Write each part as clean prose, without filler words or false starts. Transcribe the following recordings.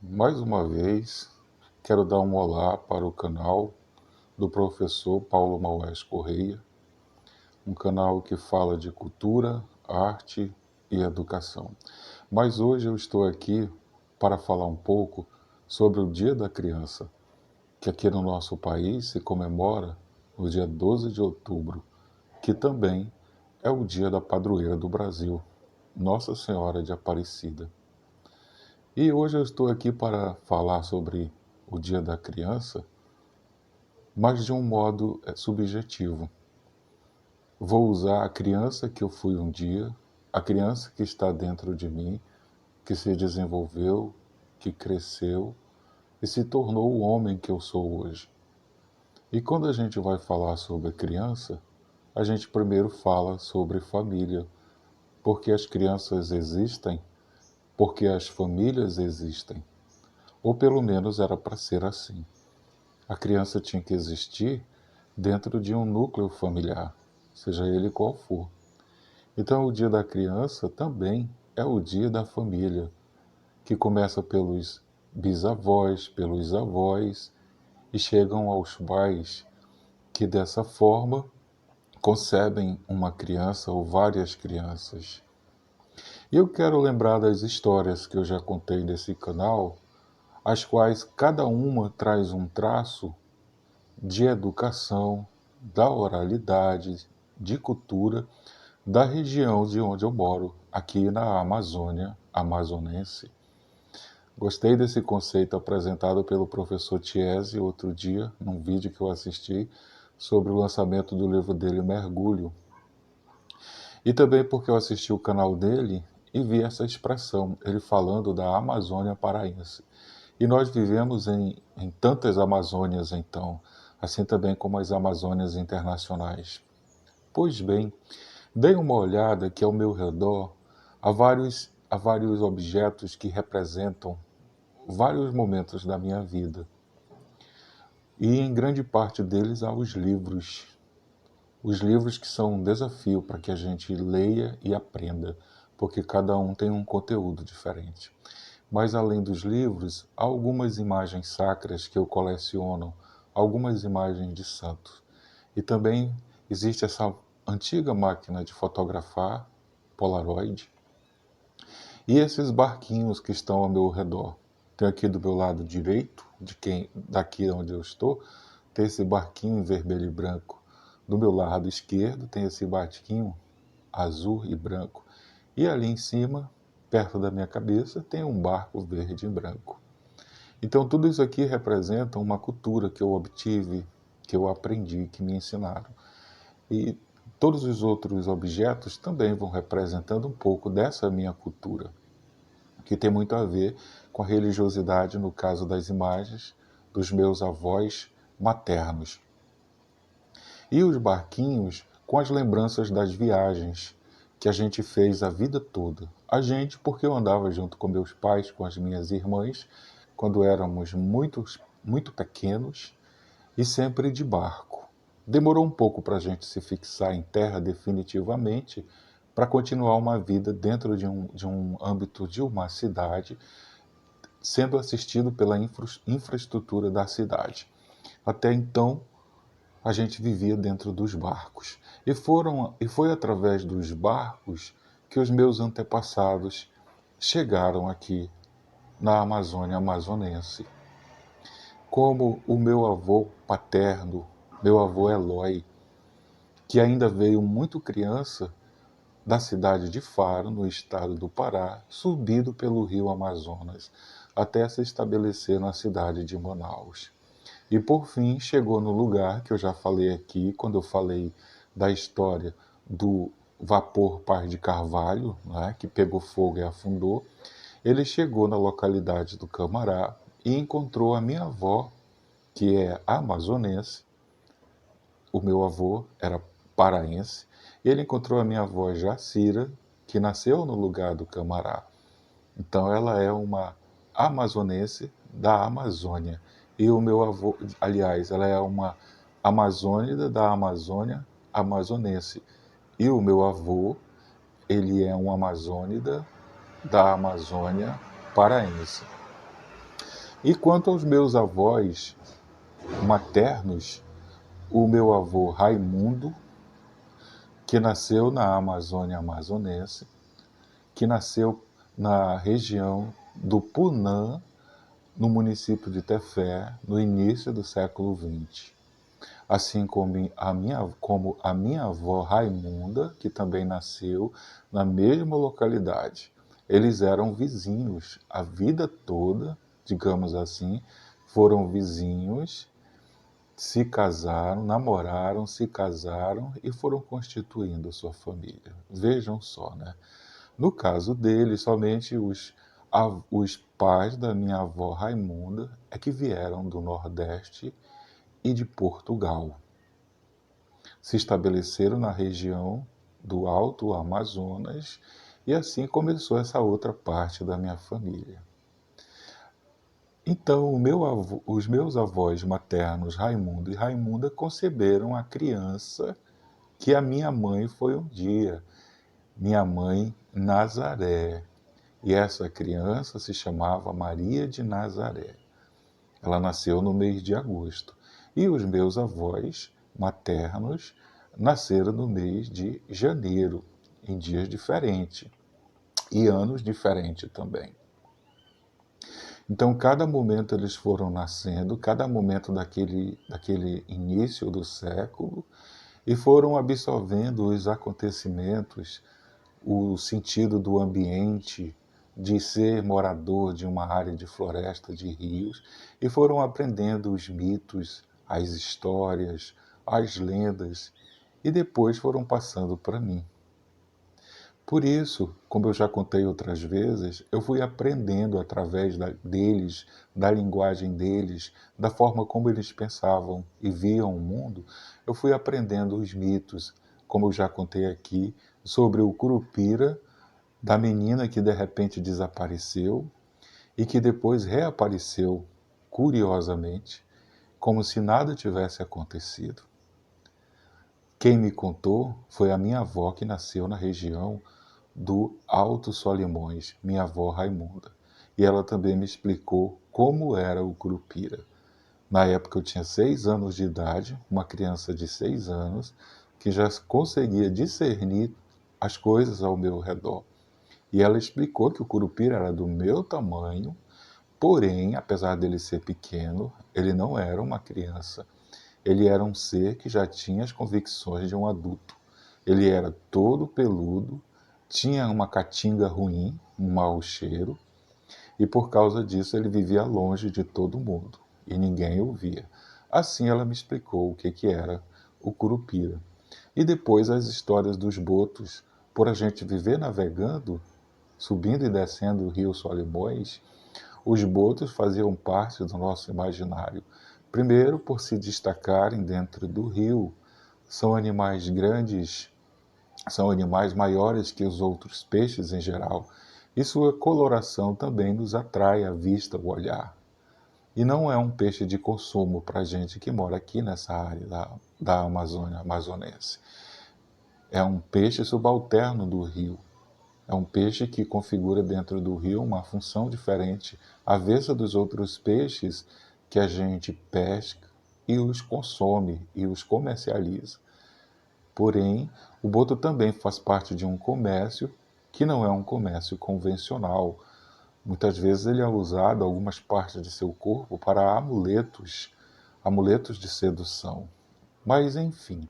Mais uma vez, quero dar um olá para o canal do professor Paulo Maués Correia, um canal que fala de cultura, arte e educação. Mas hoje eu estou aqui para falar um pouco sobre o Dia da Criança, que aqui no nosso país se comemora no dia 12 de outubro, que também é o dia da padroeira do Brasil, Nossa Senhora de Aparecida. E hoje eu estou aqui para falar sobre o Dia da Criança, mas de um modo subjetivo. Vou usar a criança que eu fui um dia, a criança que está dentro de mim, que se desenvolveu, que cresceu e se tornou o homem que eu sou hoje. E quando a gente vai falar sobre criança, a gente primeiro fala sobre família, porque as crianças existem, porque as famílias existem. Ou pelo menos era para ser assim. A criança tinha que existir dentro de um núcleo familiar, seja ele qual for. Então, o Dia da Criança também é o Dia da Família, que começa pelos bisavós, pelos avós e chegam aos pais, que dessa forma concebem uma criança ou várias crianças. E eu quero lembrar das histórias que eu já contei nesse canal, as quais cada uma traz um traço de educação, da oralidade, de cultura, da região de onde eu moro, aqui na Amazônia amazonense. Gostei desse conceito apresentado pelo professor Tiesi outro dia, num vídeo que eu assisti, sobre o lançamento do livro dele, Mergulho. E também porque eu assisti o canal dele e vi essa expressão, ele falando da Amazônia paraense. E nós vivemos em tantas Amazônias, então, assim também como as Amazônias internacionais. Pois bem, dei uma olhada que ao meu redor há vários objetos que representam vários momentos da minha vida. E em grande parte deles há os livros. Os livros que são um desafio para que a gente leia e aprenda, porque cada um tem um conteúdo diferente. Mas além dos livros, há algumas imagens sacras que eu coleciono, algumas imagens de santos. E também existe essa antiga máquina de fotografar, Polaroid, e esses barquinhos que estão ao meu redor. Tem aqui do meu lado direito, daqui onde eu estou, tem esse barquinho vermelho e branco. Do meu lado esquerdo tem esse barquinho azul e branco. E ali em cima, perto da minha cabeça, tem um barco verde e branco. Então tudo isso aqui representa uma cultura que eu obtive, que eu aprendi, que me ensinaram. E todos os outros objetos também vão representando um pouco dessa minha cultura, que tem muito a ver com a religiosidade, no caso das imagens dos meus avós maternos. E os barquinhos com as lembranças das viagens que a gente fez a vida toda. A gente, porque eu andava junto com meus pais, com as minhas irmãs, quando éramos muito pequenos, e sempre de barco. Demorou um pouco para a gente se fixar em terra definitivamente, para continuar uma vida dentro de um âmbito de uma cidade, sendo assistido pela infraestrutura da cidade. Até então, a gente vivia dentro dos barcos. E foi através dos barcos que os meus antepassados chegaram aqui na Amazônia amazonense. Como o meu avô paterno, meu avô Eloy, que ainda veio muito criança da cidade de Faro, no estado do Pará, subido pelo rio Amazonas, até se estabelecer na cidade de Manaus. E por fim chegou no lugar que eu já falei aqui, quando eu falei da história do vapor Paz de Carvalho, né, que pegou fogo e afundou. Ele chegou na localidade do Camará e encontrou a minha avó, que é amazonense. O meu avô era paraense. Ele encontrou a minha avó Jacira, que nasceu no lugar do Camará. Então ela é uma amazonense da Amazônia. E o meu avô, aliás, ela é uma amazônida da Amazônia amazonense. E o meu avô, ele é um amazônida da Amazônia paraense. E quanto aos meus avós maternos, o meu avô Raimundo, que nasceu na Amazônia amazonense, que nasceu na região do Punã, no município de Tefé, no início do século XX. Assim como a minha avó Raimunda, que também nasceu na mesma localidade. Eles eram vizinhos a vida toda, digamos assim, foram vizinhos, se casaram, namoraram, se casaram e foram constituindo sua família. Vejam só, né? No caso deles, somente os pais da minha avó Raimunda é que vieram do Nordeste e de Portugal. Se estabeleceram na região do Alto Amazonas e assim começou essa outra parte da minha família. Então, os meus avós maternos, Raimundo e Raimunda, conceberam a criança que a minha mãe foi um dia, minha mãe Nazaré. E essa criança se chamava Maria de Nazaré. Ela nasceu no mês de agosto. E os meus avós maternos nasceram no mês de janeiro, em dias diferentes e anos diferentes também. Então, cada momento eles foram nascendo, cada momento daquele início do século, e foram absorvendo os acontecimentos, o sentido do ambiente, de ser morador de uma área de floresta, de rios, e foram aprendendo os mitos, as histórias, as lendas, e depois foram passando para mim. Por isso, como eu já contei outras vezes, eu fui aprendendo através deles, da linguagem deles, da forma como eles pensavam e viam o mundo, eu fui aprendendo os mitos, como eu já contei aqui, sobre o Curupira, da menina que de repente desapareceu e que depois reapareceu, curiosamente, como se nada tivesse acontecido. Quem me contou foi a minha avó, que nasceu na região do Alto Solimões, minha avó Raimunda. E ela também me explicou como era o Curupira. Na época eu tinha 6 anos de idade, uma criança de 6 anos, que já conseguia discernir as coisas ao meu redor. E ela explicou que o Curupira era do meu tamanho, porém, apesar dele ser pequeno, ele não era uma criança. Ele era um ser que já tinha as convicções de um adulto. Ele era todo peludo, tinha uma catinga ruim, um mau cheiro, e por causa disso ele vivia longe de todo mundo, e ninguém o via. Assim ela me explicou o que era o Curupira. E depois as histórias dos botos, por a gente viver navegando, subindo e descendo o rio Solimões, os botos faziam parte do nosso imaginário. Primeiro, por se destacarem dentro do rio, são animais grandes, são animais maiores que os outros peixes em geral, e sua coloração também nos atrai à vista, o olhar. E não é um peixe de consumo para a gente que mora aqui nessa área da Amazônia amazonense. É um peixe subalterno do rio. É um peixe que configura dentro do rio uma função diferente, avessa dos outros peixes que a gente pesca e os consome e os comercializa. Porém, o boto também faz parte de um comércio que não é um comércio convencional. Muitas vezes ele é usado algumas partes de seu corpo para amuletos de sedução. Mas, enfim,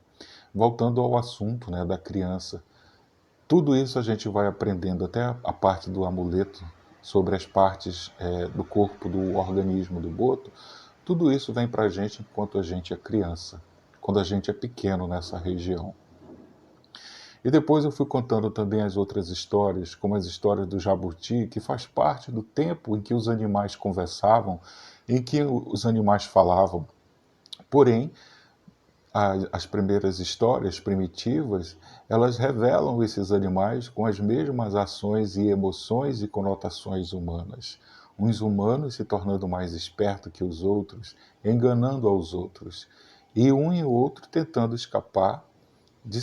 voltando ao assunto, né, da criança, tudo isso a gente vai aprendendo, até a parte do amuleto, sobre as partes do corpo, do organismo do boto. Tudo isso vem para a gente enquanto a gente é criança, quando a gente é pequeno nessa região. E depois eu fui contando também as outras histórias, como as histórias do jabuti, que faz parte do tempo em que os animais conversavam, em que os animais falavam. Porém, as primeiras histórias primitivas, elas revelam esses animais com as mesmas ações e emoções e conotações humanas. Uns humanos se tornando mais espertos que os outros, enganando aos outros, e um e o outro tentando escapar de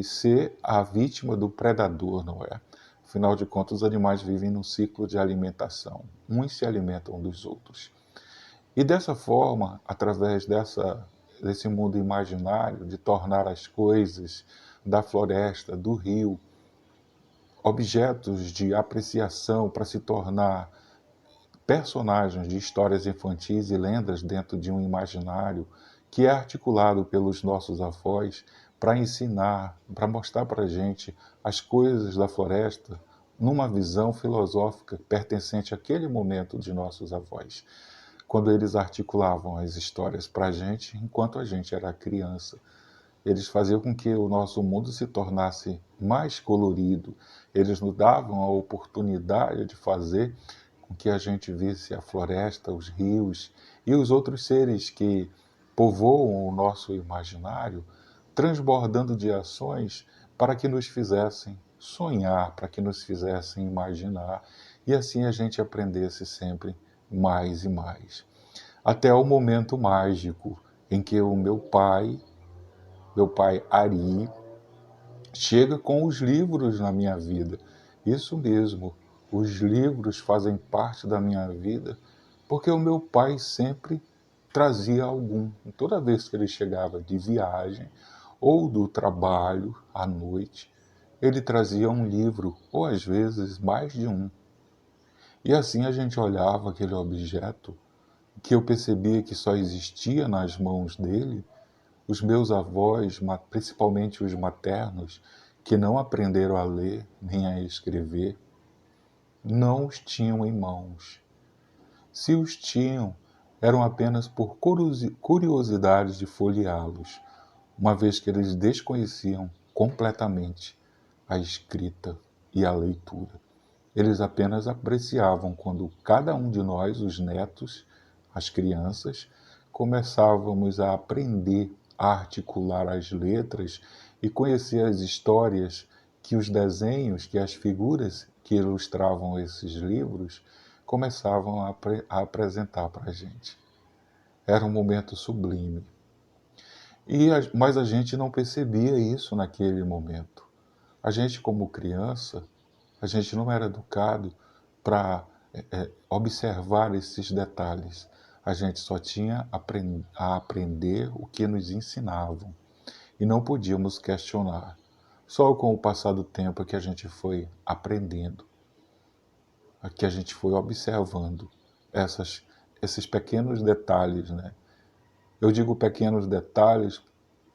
ser a vítima do predador, não é? Afinal de contas, os animais vivem num ciclo de alimentação. Uns se alimentam dos outros. E dessa forma, através desse mundo imaginário, de tornar as coisas da floresta, do rio, objetos de apreciação para se tornar personagens de histórias infantis e lendas dentro de um imaginário que é articulado pelos nossos avós para ensinar, para mostrar para a gente as coisas da floresta numa visão filosófica pertencente àquele momento de nossos avós, quando eles articulavam as histórias para a gente enquanto a gente era criança. Eles faziam com que o nosso mundo se tornasse mais colorido. Eles nos davam a oportunidade de fazer com que a gente visse a floresta, os rios e os outros seres que povoam o nosso imaginário, transbordando de ações para que nos fizessem sonhar, para que nos fizessem imaginar, e assim a gente aprendesse sempre mais e mais. Até o momento mágico em que o meu pai Ari, chega com os livros na minha vida. Isso mesmo, os livros fazem parte da minha vida, porque o meu pai sempre trazia algum. Toda vez que ele chegava de viagem ou do trabalho à noite, ele trazia um livro, ou às vezes mais de um. E assim a gente olhava aquele objeto, que eu percebia que só existia nas mãos dele. Os meus avós, principalmente os maternos, que não aprenderam a ler nem a escrever, não os tinham em mãos. Se os tinham, eram apenas por curiosidade de folheá-los, uma vez que eles desconheciam completamente a escrita e a leitura. Eles apenas apreciavam quando cada um de nós, os netos, as crianças, começávamos a aprender a articular as letras e conhecer as histórias que os desenhos, que as figuras que ilustravam esses livros começavam a apresentar para a gente. Era um momento sublime. Mas a gente não percebia isso naquele momento. A gente, como criança, a gente não era educado para observar esses detalhes. A gente só tinha a aprender o que nos ensinavam e não podíamos questionar. Só com o passar do tempo é que a gente foi aprendendo, é que a gente foi observando esses pequenos detalhes, né? Eu digo pequenos detalhes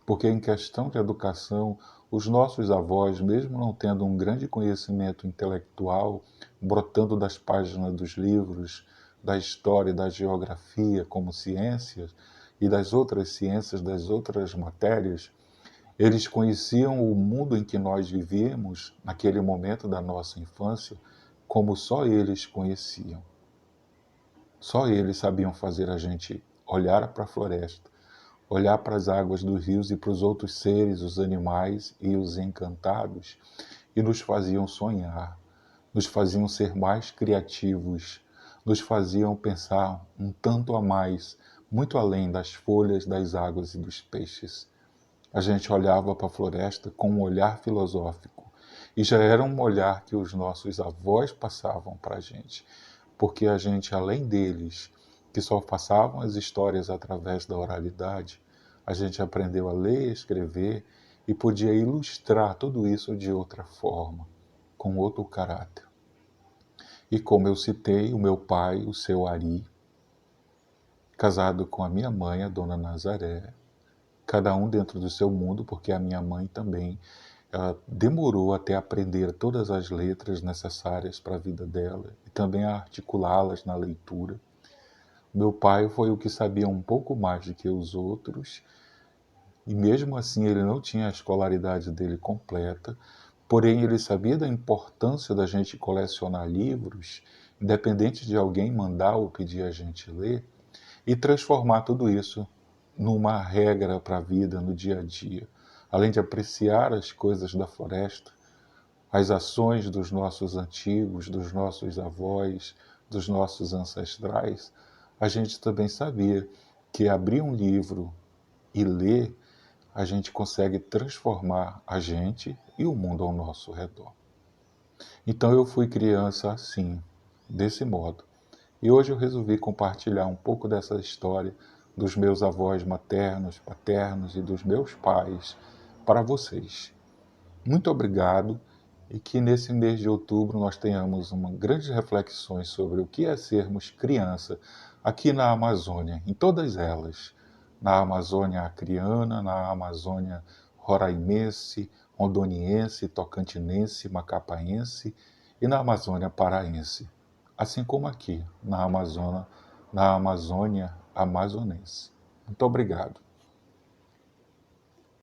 porque, em questão de educação, os nossos avós, mesmo não tendo um grande conhecimento intelectual, brotando das páginas dos livros, da história e da geografia como ciências, e das outras ciências, das outras matérias, eles conheciam o mundo em que nós vivíamos, naquele momento da nossa infância, como só eles conheciam. Só eles sabiam fazer a gente olhar para a floresta, olhar para as águas dos rios e para os outros seres, os animais e os encantados, e nos faziam sonhar, nos faziam ser mais criativos, nos faziam pensar um tanto a mais, muito além das folhas, das águas e dos peixes. A gente olhava para a floresta com um olhar filosófico, e já era um olhar que os nossos avós passavam para a gente, porque a gente, além deles, que só passavam as histórias através da oralidade, a gente aprendeu a ler e escrever e podia ilustrar tudo isso de outra forma, com outro caráter. E como eu citei, o meu pai, o seu Ari, casado com a minha mãe, a dona Nazaré, cada um dentro do seu mundo, porque a minha mãe também, ela demorou até aprender todas as letras necessárias para a vida dela e também a articulá-las na leitura. Meu pai foi o que sabia um pouco mais do que os outros, e mesmo assim ele não tinha a escolaridade dele completa, porém ele sabia da importância da gente colecionar livros, independente de alguém mandar ou pedir a gente ler, e transformar tudo isso numa regra para a vida, no dia a dia. Além de apreciar as coisas da floresta, as ações dos nossos antigos, dos nossos avós, dos nossos ancestrais, a gente também sabia que abrir um livro e ler, a gente consegue transformar a gente e o mundo ao nosso redor. Então eu fui criança assim, desse modo. E hoje eu resolvi compartilhar um pouco dessa história dos meus avós maternos, paternos e dos meus pais para vocês. Muito obrigado e que nesse mês de outubro nós tenhamos uma grandes reflexões sobre o que é sermos criança aqui na Amazônia, em todas elas, na Amazônia acreana, na Amazônia roraimense, rondoniense, tocantinense, macapaense e na Amazônia paraense, assim como aqui na Amazônia amazonense. Muito obrigado.